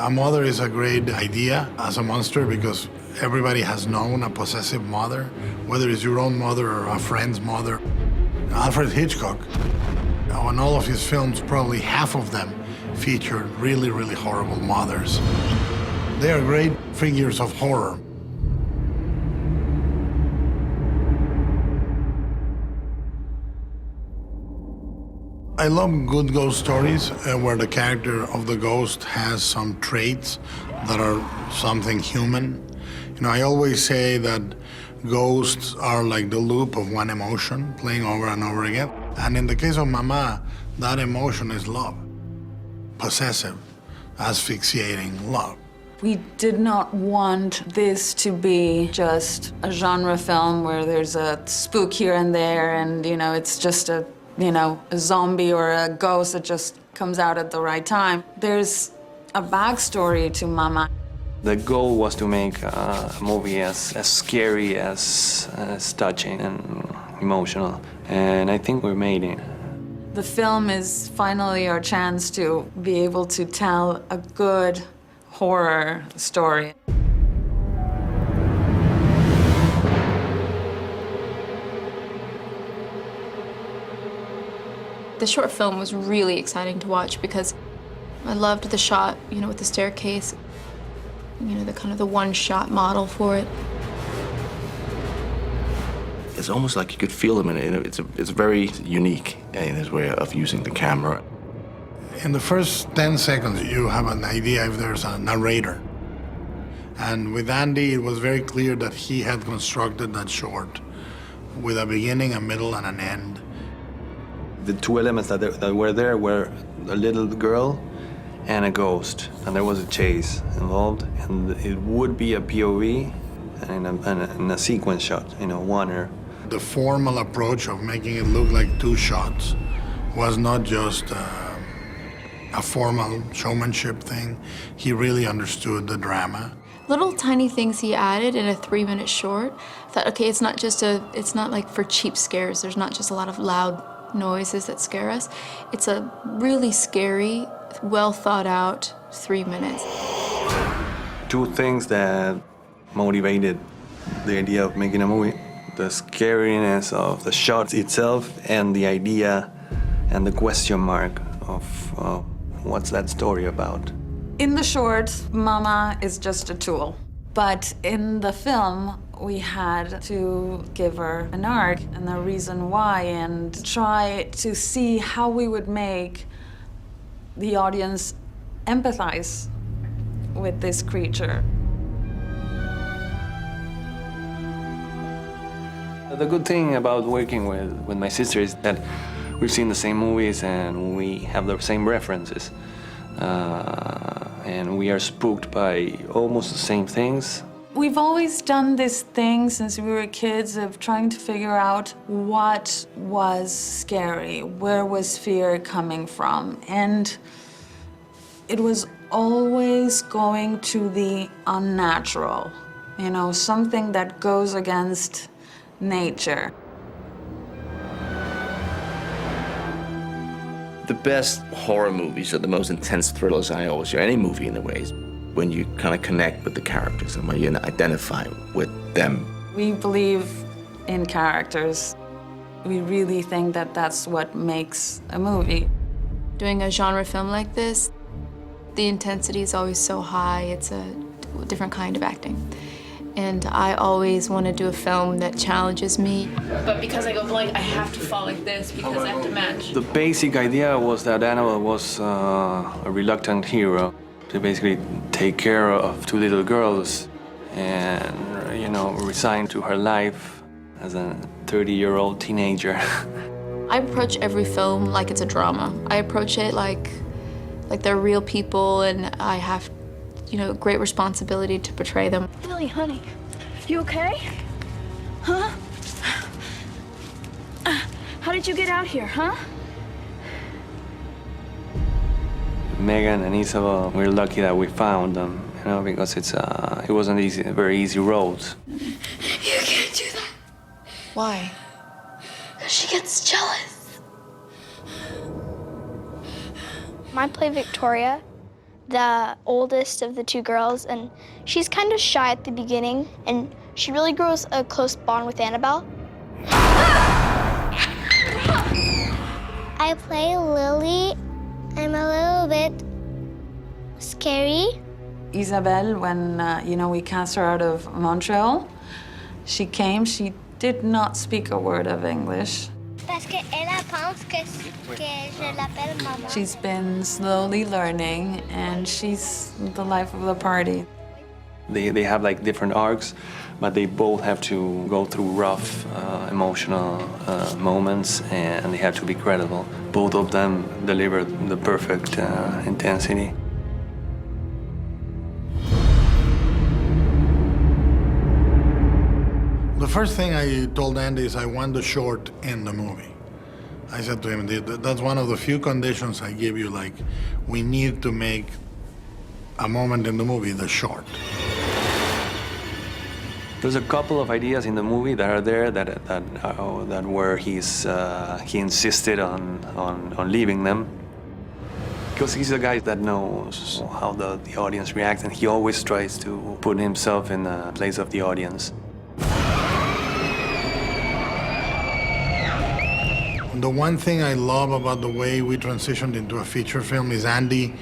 A mother is a great idea as a monster because everybody has known a possessive mother, whether it's your own mother or a friend's mother. Alfred Hitchcock, on all of his films, probably half of them featured really, really horrible mothers. They are great figures of horror. I love good ghost stories where the character of the ghost has some traits that are something human. You know, I always say that ghosts are like the loop of one emotion playing over and over again. And in the case of Mama, that emotion is love. Possessive, asphyxiating love. We did not want this to be just a genre film where there's a spook here and there and, you know, it's just a zombie or a ghost that just comes out at the right time. There's a backstory to Mama. The goal was to make a movie as scary, as touching and emotional, and I think we made it. The film is finally our chance to be able to tell a good horror story. The short film was really exciting to watch because I loved the shot, you know, with the staircase, you know, the one-shot model for it. It's almost like you could feel them in it. It's very unique in his way of using the camera. In the first 10 seconds, you have an idea if there's a narrator. And with Andy, it was very clear that he had constructed that short with a beginning, a middle, and an end. The two elements that were there were a little girl and a ghost, and there was a chase involved, and it would be a POV and a sequence shot, you know, one. The formal approach of making it look like two shots was not just a formal showmanship thing. He really understood the drama. Little tiny things he added in a 3-minute short. I thought, okay, it's not like for cheap scares. There's not just a lot of loud noises that scare us. It's a really scary, well thought out 3 minutes. Two things that motivated the idea of making a movie: the scariness of the shot itself and the idea and the question mark of what's that story about. In the short, Mama is just a tool. But in the film, we had to give her an arc and a reason why and try to see how we would make the audience empathize with this creature. The good thing about working with my sister is that we've seen the same movies and we have the same references. And we are spooked by almost the same things. We've always done this thing since we were kids of trying to figure out what was scary, where was fear coming from. And it was always going to the unnatural, you know, something that goes against nature. The best horror movies are the most intense thrillers, I always say, any movie in a way, is when you kind of connect with the characters and when you identify with them. We believe in characters. We really think that that's what makes a movie. Doing a genre film like this, the intensity is always so high. It's a different kind of acting. And I always want to do a film that challenges me. But because I go blank, I have to fall like this because I have to match. The basic idea was that Annabelle was a reluctant hero to basically take care of two little girls and, you know, resign to her life as a 30-year-old teenager. I approach every film like it's a drama. I approach it like they're real people and I have, you know, great responsibility to portray them. Lily, honey, you okay? Huh? How did you get out here, huh? Megan and Isabel, we're lucky that we found them, you know, because it wasn't a very easy road. You can't do that. Why? She gets jealous. I play Victoria, the oldest of the two girls, and she's kind of shy at the beginning, and she really grows a close bond with Annabelle. I play Lily. I'm a little bit scary. Isabelle, when we cast her out of Montreal, she came, she did not speak a word of English. Parce qu'elle pense que je l'appelle Mama. She's been slowly learning, and she's the life of the party. They have like different arcs, but they both have to go through rough, emotional moments, and they have to be credible. Both of them deliver the perfect intensity. The first thing I told Andy is I want the short in the movie. I said to him, that's one of the few conditions I give you, like, we need to make a moment in the movie the short. There's a couple of ideas in the movie that are there that where he insisted on leaving them. Because he's a guy that knows how the audience reacts, and he always tries to put himself in the place of the audience. The one thing I love about the way we transitioned into a feature film is Andy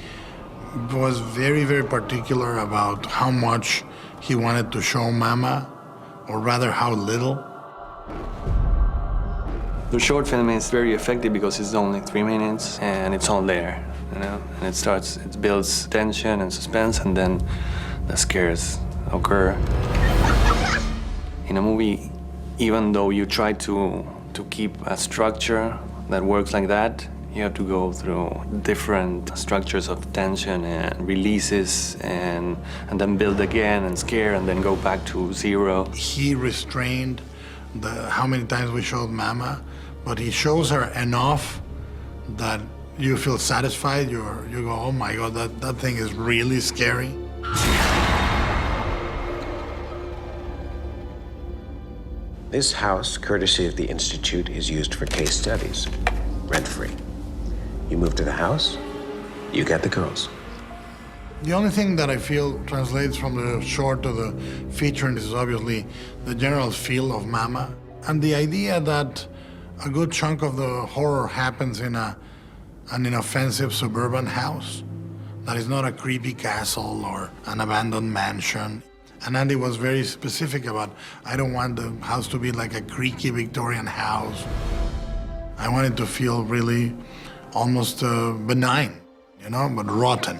was very, very particular about how much he wanted to show Mama, or rather how little. The short film is very effective because it's only 3 minutes and it's all there, and it builds tension and suspense, and then the scares occur. In a movie, even though you try to keep a structure that works like that, you have to go through different structures of tension and releases, and then build again and scare, and then go back to zero. He restrained how many times we showed Mama, but he shows her enough that you feel satisfied. You go, oh my God, that thing is really scary. This house, courtesy of the Institute, is used for case studies, rent-free. You move to the house, you get the girls. The only thing that I feel translates from the short to the feature is obviously the general feel of Mama, and the idea that a good chunk of the horror happens in an inoffensive suburban house that is not a creepy castle or an abandoned mansion. And Andy was very specific about, I don't want the house to be like a creaky Victorian house. I want it to feel really almost benign, but rotten.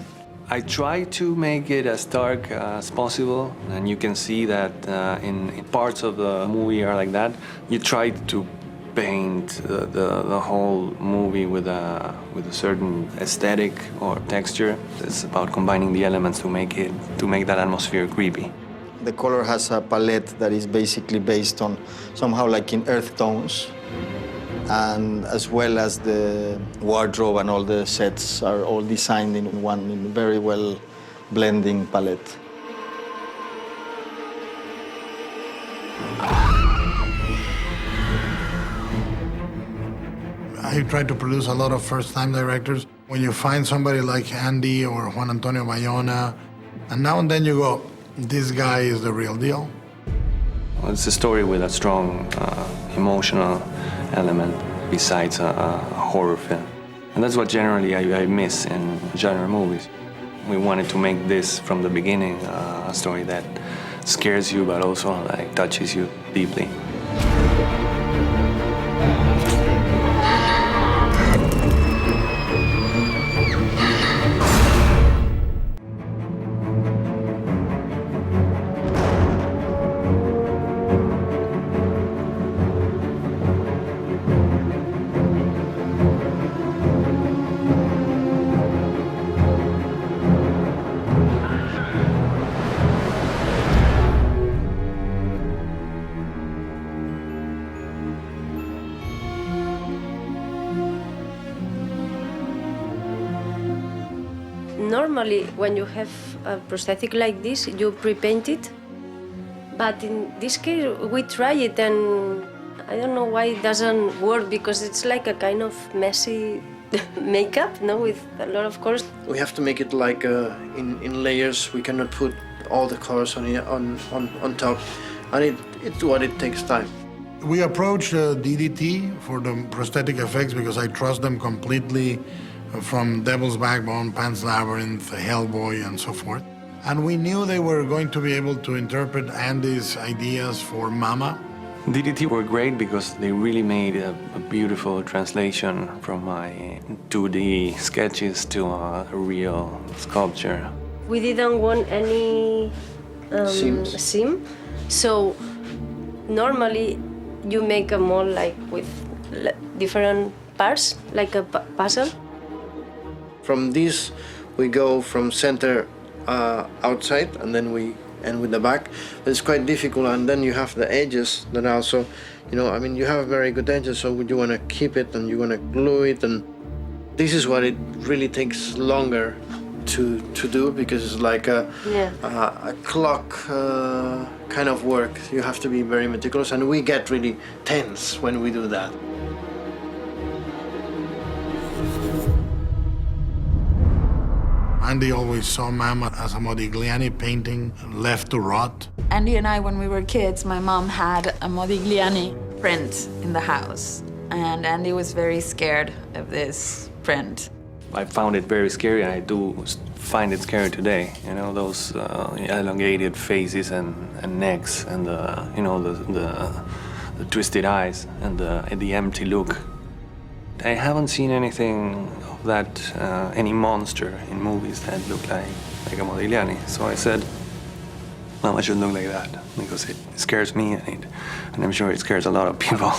I try to make it as dark as possible, and you can see that in parts of the movie are like that. You try to paint the whole movie with a certain aesthetic or texture. It's about combining the elements to make that atmosphere creepy. The color has a palette that is basically based on somehow like in earth tones, and as well as the wardrobe and all the sets are all designed in one very well blending palette. I try to produce a lot of first-time directors. When you find somebody like Andy or Juan Antonio Bayona, and now and then you go, this guy is the real deal. Well, it's a story with a strong emotional element besides a horror film. And that's what generally I miss in genre movies. We wanted to make this from the beginning a story that scares you but also touches you deeply. Normally, when you have a prosthetic like this, you pre-paint it. But in this case, we try it, and I don't know why it doesn't work, because it's like a kind of messy makeup, no, with a lot of colors. We have to make it like in layers. We cannot put all the colors on top, and it's what it takes time. We approached DDT for the prosthetic effects because I trust them completely, from Devil's Backbone, Pan's Labyrinth, Hellboy, and so forth. And we knew they were going to be able to interpret Andy's ideas for Mama. DDT were great because they really made a beautiful translation from my 2D sketches to a real sculpture. We didn't want any seam, so normally you make a mold like with different parts, like a puzzle. From this, we go from center outside, and then we end with the back. But it's quite difficult, and then you have the edges that also, I mean, you have very good edges, so you want to keep it and you want to glue it, and this is what it really takes longer to do, because it's like a clock kind of work. You have to be very meticulous, and we get really tense when we do that. Andy always saw Mama as a Modigliani painting left to rot. Andy and I, when we were kids, my mom had a Modigliani print in the house, and Andy was very scared of this print. I found it very scary, and I do find it scary today. Those elongated faces and necks, and the twisted eyes, and the empty look. I haven't seen anything of that, any monster in movies that look like a Modigliani. So I said, Mama should look like that, because it scares me, and I'm sure it scares a lot of people.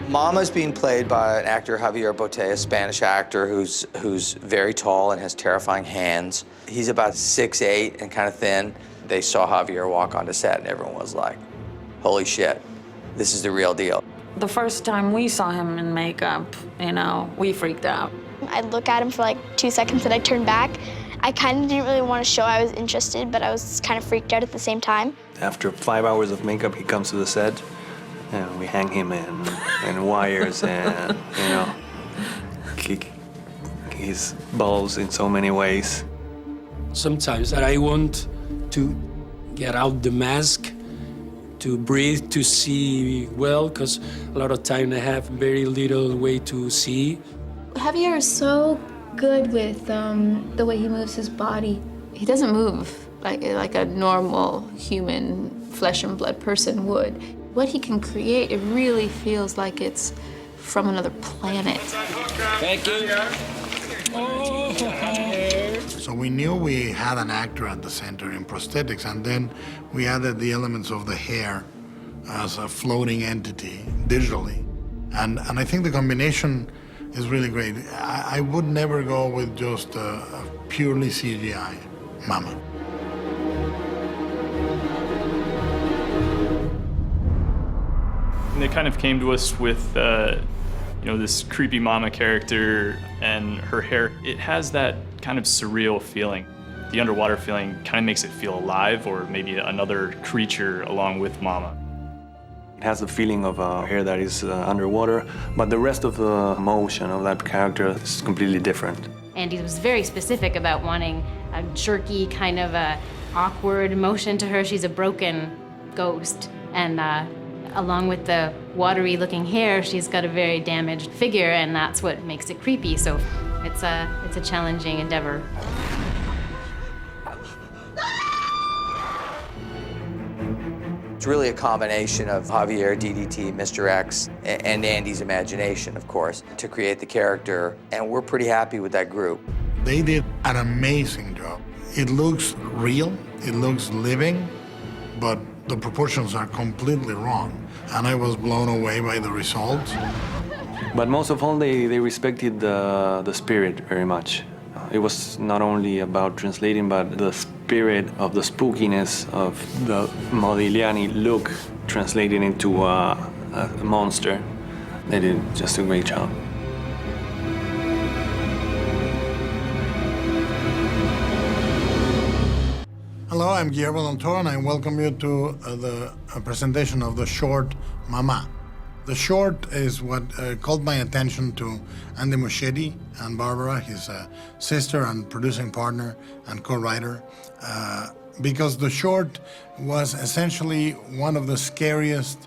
Mama's being played by an actor, Javier Botet, a Spanish actor who's very tall and has terrifying hands. He's about 6'8" and kind of thin. They saw Javier walk onto set, and everyone was like, holy shit, this is the real deal. The first time we saw him in makeup, we freaked out. I'd look at him for like 2 seconds and I'd turn back. I kind of didn't really want to show I was interested, but I was kind of freaked out at the same time. After 5 hours of makeup, he comes to the set, and we hang him in wires and, kick his balls in so many ways. Sometimes I want to get out the mask, to breathe, to see well, because a lot of time I have very little way to see. Javier is so good with the way he moves his body. He doesn't move like a normal human flesh and blood person would. What he can create, it really feels like it's from another planet. Thank you. So we knew we had an actor at the center in prosthetics, and then we added the elements of the hair as a floating entity digitally. And I think the combination is really great. I would never go with just a purely CGI Mama. They kind of came to us with, this creepy Mama character, and her hair, it has that kind of surreal feeling. The underwater feeling kind of makes it feel alive, or maybe another creature along with Mama. It has the feeling of hair that is underwater, but the rest of the motion of that character is completely different. Andy was very specific about wanting a jerky, kind of a awkward motion to her. She's a broken ghost, and along with the watery-looking hair, she's got a very damaged figure, and that's what makes it creepy. So it's a challenging endeavor. It's really a combination of Javier, DDT, Mr. X, and Andy's imagination, of course, to create the character, and we're pretty happy with that group. They did an amazing job. It looks real, it looks living, but the proportions are completely wrong, and I was blown away by the results. But most of all, they respected the spirit very much. It was not only about translating, but the spirit of the spookiness of the Modigliani look translated into a monster. They did just a great job. Hello, Hello, I'm Guillermo del Toro, and I welcome you to the presentation of the short Mama. The short is what called my attention to Энди Mускetti and Barbara, his sister and producing partner and co-writer, because the short was essentially one of the scariest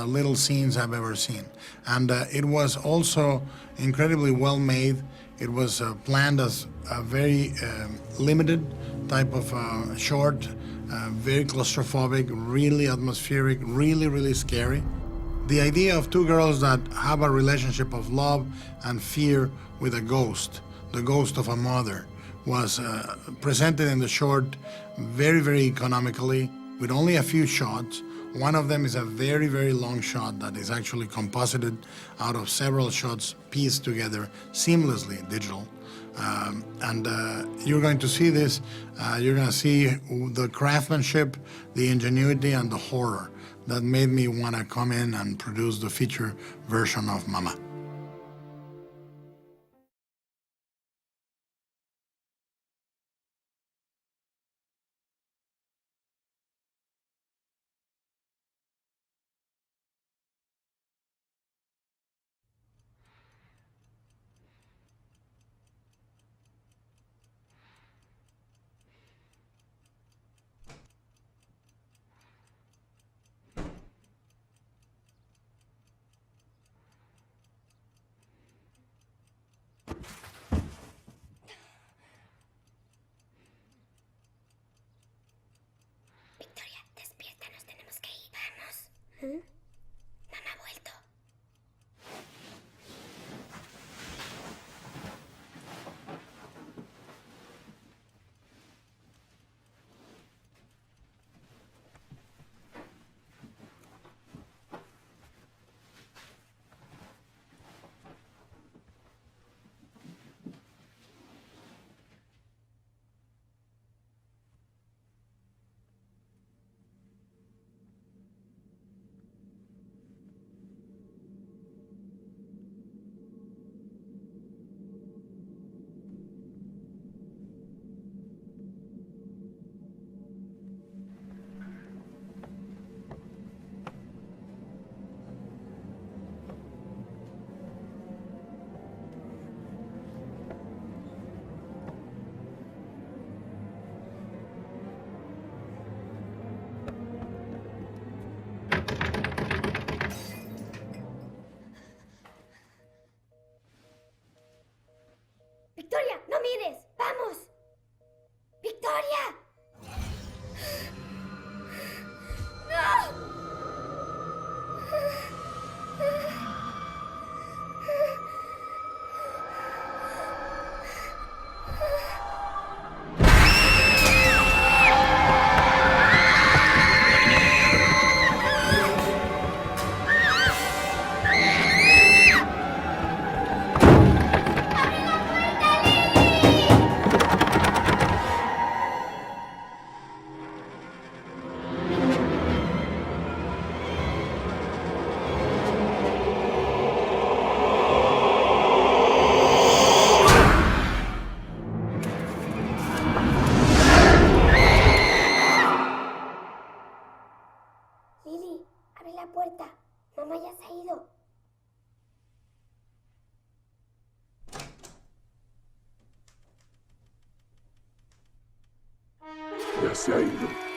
little scenes I've ever seen. And it was also incredibly well made. It was planned as a very limited type of short, very claustrophobic, really atmospheric, really scary. The idea of two girls that have a relationship of love and fear with a ghost, the ghost of a mother, was presented in the short very economically with only a few shots. One of them is a very long shot that is actually composited out of several shots pieced together seamlessly, digital. And you're going to see this, you're going to see the craftsmanship, the ingenuity, and the horror that made me want to come in and produce the feature version of Mama. Mamá ha vuelto. Victoria, no mires, vamos. Victoria. No. Lili, abre la puerta. Mamá ya se ha ido. Ya se ha ido.